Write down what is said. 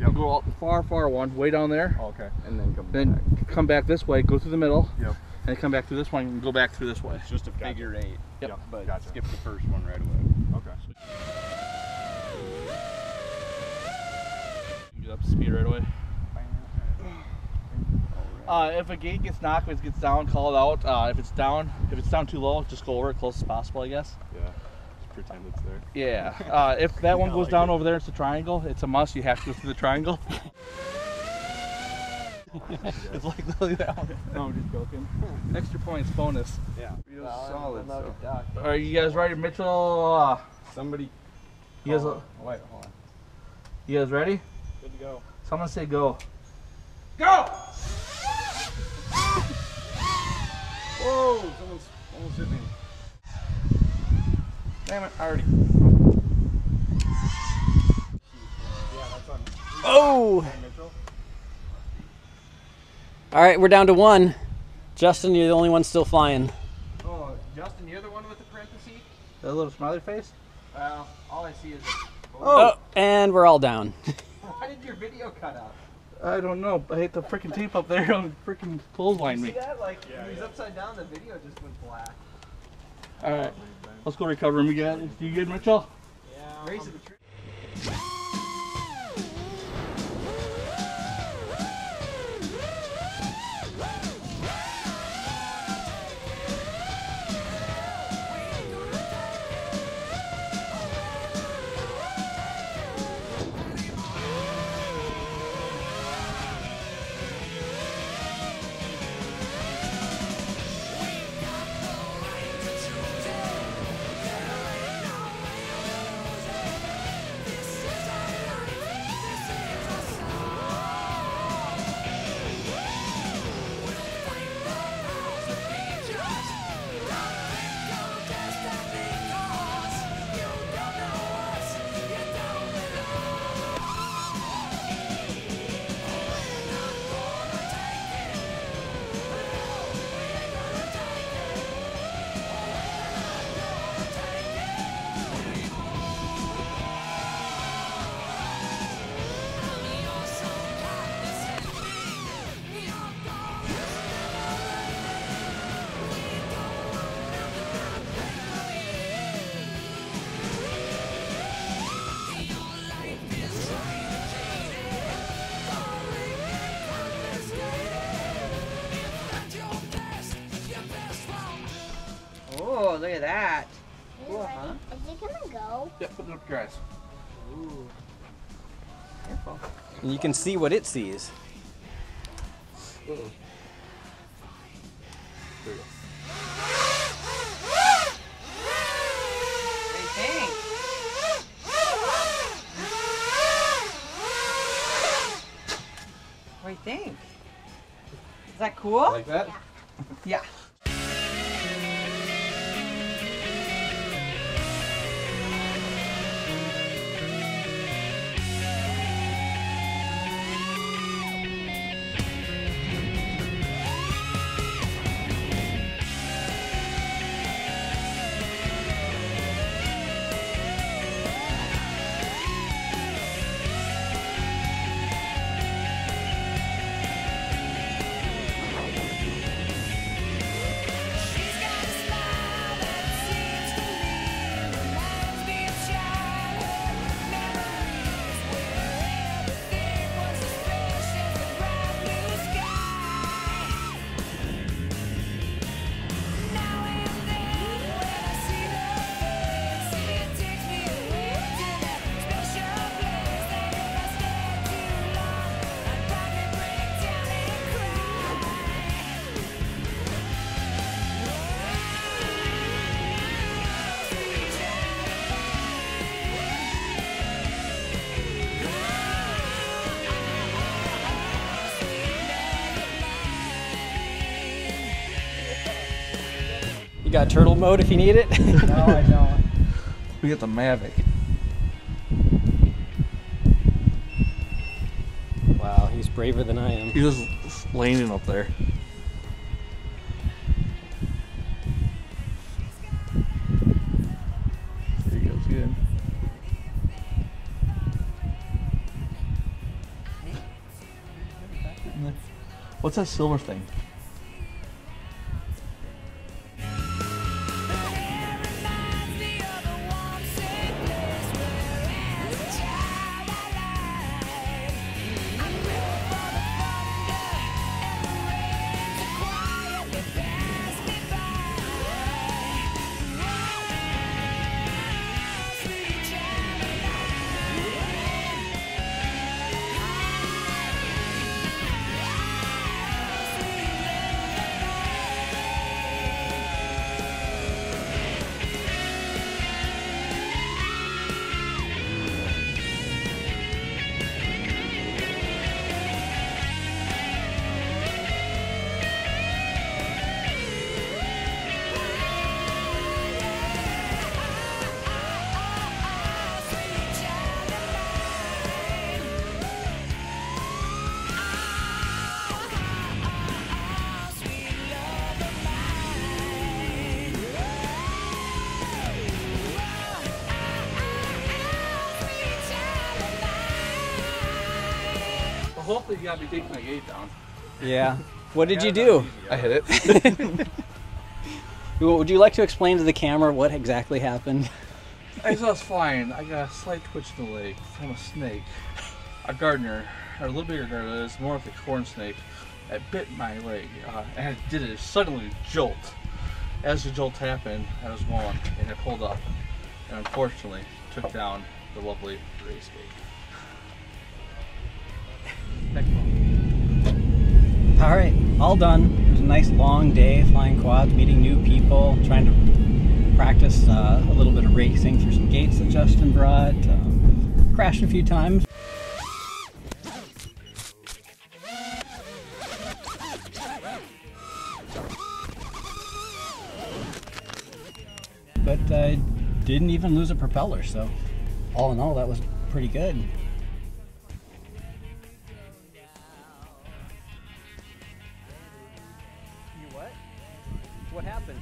Yep. Go out the far one, way down there. Oh, okay. And then come back this way, go through the middle. Yep. And come back through this one and go back through this way. It's just a figure 8. Yep. But Gotcha. skip the first one right away. Okay. Get up to speed right away. If a gate gets knocked, if it gets down, call it out. If it's down too low, just go over it close as possible, I guess. Yeah. Just pretend it's there. Yeah. If that one goes down over there, it's a triangle. It's a must. You have to go through the triangle. It's like literally that one. No, I'm just joking. Extra points, bonus. Yeah. Solid. So. Are you guys ready, Mitchell? Somebody. You guys, wait, hold on. you guys ready? Good to go. Someone say go. Go! Whoa! Someone's almost hit me. Damn it, already. Yeah, that's on. Oh! Mitchell. All right, we're down to 1. Justin, you're the only one still flying. Oh, Justin, you're the one with the parentheses? That little smiley face? Well, all I see is. Oh, and we're all down. Why did your video cut out? I don't know. I hate the freaking tape up there on freaking clothesline me. See that? Like, he was upside down, the video just went black. Alright, let's go recover him again. You good, Mitchell? Yeah. Race of the tree. Oh, look at that. Cool, huh? Is it gonna go? Yep, put it up your eyes. Ooh. Careful. And you can see what it sees. There you go. What do you think? What do you think? Is that cool? Like that? Yeah. You got turtle mode if you need it. No, I don't. We get the Mavic. Wow, he's braver than I am. He was landing up there. There he goes, good. What's that silver thing? Hopefully you got me taking my gate down. Yeah. What did you do? I hit it. Would you like to explain to the camera what exactly happened? As I was flying, I got a slight twitch in the leg from a snake. A gardener, or a little bigger gardener, it's more like a corn snake, that bit my leg. And it did a suddenly jolt. As the jolt happened, I was going, and it pulled up, and unfortunately took down the lovely race gate. All right, all done. It was a nice long day flying quads, meeting new people, trying to practice a little bit of racing through some gates that Justin brought. Crashed a few times. But I didn't even lose a propeller, so all in all, that was pretty good. What happened?